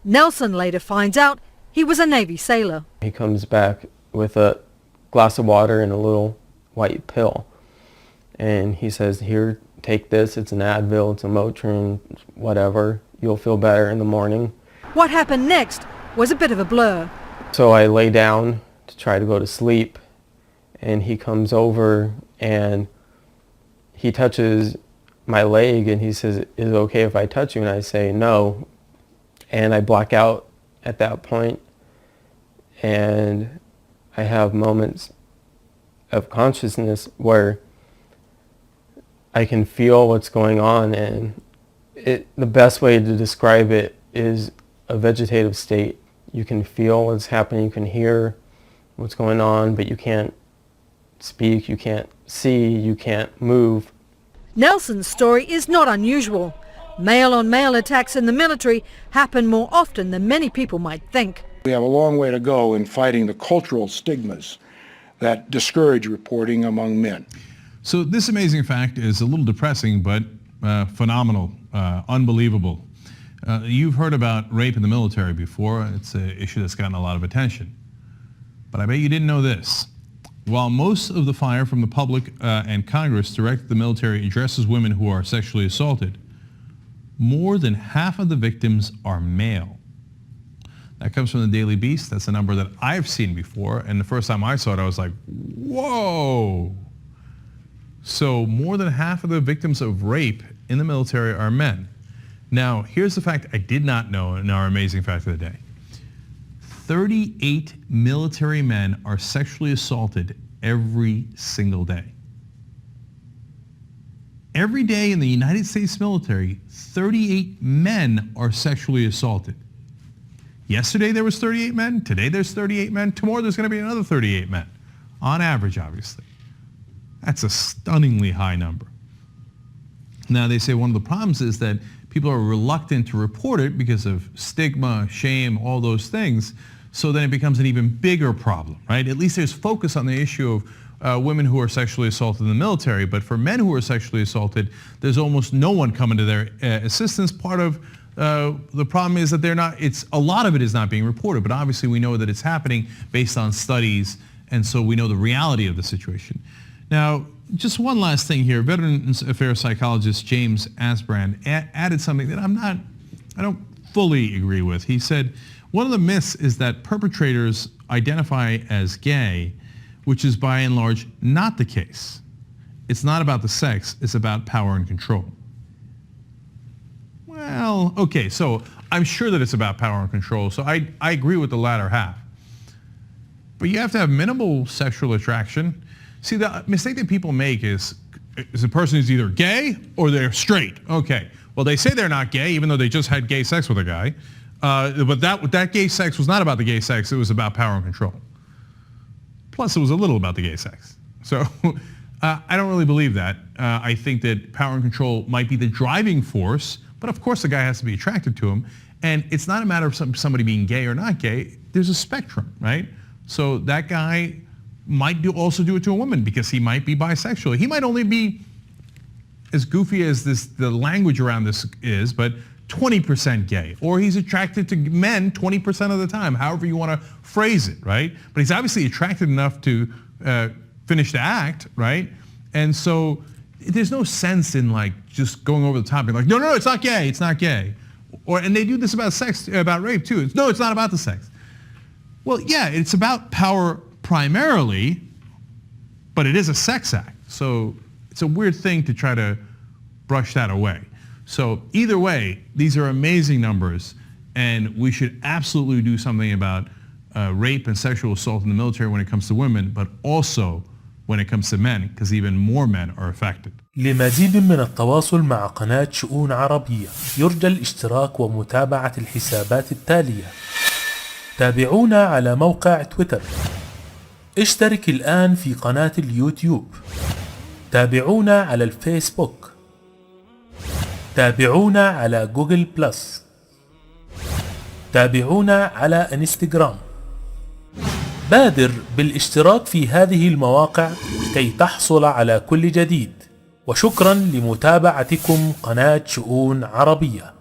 Nelson later finds out he was a Navy sailor. He comes back with a glass of water and a little white pill. And he says, here, take this. It's an Advil, it's a Motrin, whatever. You'll feel better in the morning. What happened next was a bit of a blur. So I lay down to try to go to sleep. And he comes over and he touches my leg and he says, is it okay if I touch you? And I say, no. And I black out at that point. And I have moments of consciousness where I can feel what's going on, and the best way to describe it is a vegetative state. You can feel what's happening, you can hear what's going on, but you can't speak, you can't see, you can't move. Nelson's story is not unusual. Male-on-male attacks in the military happen more often than many people might think. We have a long way to go in fighting the cultural stigmas that discourage reporting among men. So this amazing fact is a little depressing, but phenomenal, unbelievable. You've heard about rape in the military before. It's an issue that's gotten a lot of attention. But I bet you didn't know this. While most of the fire from the public and Congress directed the military addresses women who are sexually assaulted, more than half of the victims are male. That comes from the Daily Beast. That's a number that I've seen before. And the first time I saw it, I was like, whoa. So more than half of the victims of rape in the military are men. Now, here's the fact I did not know in our amazing fact of the day. 38 military men are sexually assaulted every single day. Every day in the United States military, 38 men are sexually assaulted. Yesterday there was 38 men, today there's 38 men, tomorrow there's going to be another 38 men. On average, obviously. That's a stunningly high number. Now they say one of the problems is that people are reluctant to report it because of stigma, shame, all those things. So then it becomes an even bigger problem, right? At least there's focus on the issue of women who are sexually assaulted in the military, but for men who are sexually assaulted, there's almost no one coming to their assistance. Part of the problem is that a lot of it is not being reported, but obviously we know that it's happening based on studies, and so we know the reality of the situation. Now, just one last thing here. Veterans Affairs psychologist James Asbrand added something that I don't fully agree with. He said, one of the myths is that perpetrators identify as gay, which is by and large not the case. It's not about the sex, it's about power and control. Well, okay, so I'm sure that it's about power and control, so I agree with the latter half. But you have to have minimal sexual attraction. See, the mistake that people make is a person who's either gay or they're straight. Okay, well, they say they're not gay, even though they just had gay sex with a guy. But that gay sex was not about the gay sex, it was about power and control. Plus, it was a little about the gay sex. So I don't really believe that. I think that power and control might be the driving force, but of course the guy has to be attracted to him. And it's not a matter of somebody being gay or not gay. There's a spectrum, right? So that guy might also do it to a woman because he might be bisexual. He might only be, as goofy as the language around this is, but 20% gay. Or he's attracted to men 20% of the time, however you want to phrase it, right? But he's obviously attracted enough to finish the act, right? And so there's no sense in like just going over the top and like, no, it's not gay, it's not gay. And they do this about sex, about rape too. No, it's not about the sex. Well, yeah, it's about power primarily, but it is a sex act. So it's a weird thing to try to brush that away. So either way, these are amazing numbers, and we should absolutely do something about rape and sexual assault in the military when it comes to women, but also when it comes to men, because even more men are affected. لمزيد من التواصل مع قناة شؤون عربية يرجى الاشتراك ومتابعة الحسابات التالية. تابعونا على موقع تويتر. اشترك الآن في قناة اليوتيوب. تابعونا على الفيسبوك. تابعونا على جوجل بلس. تابعونا على انستغرام. بادر بالاشتراك في هذه المواقع كي تحصل على كل جديد. وشكرا لمتابعتكم قناة شؤون عربية.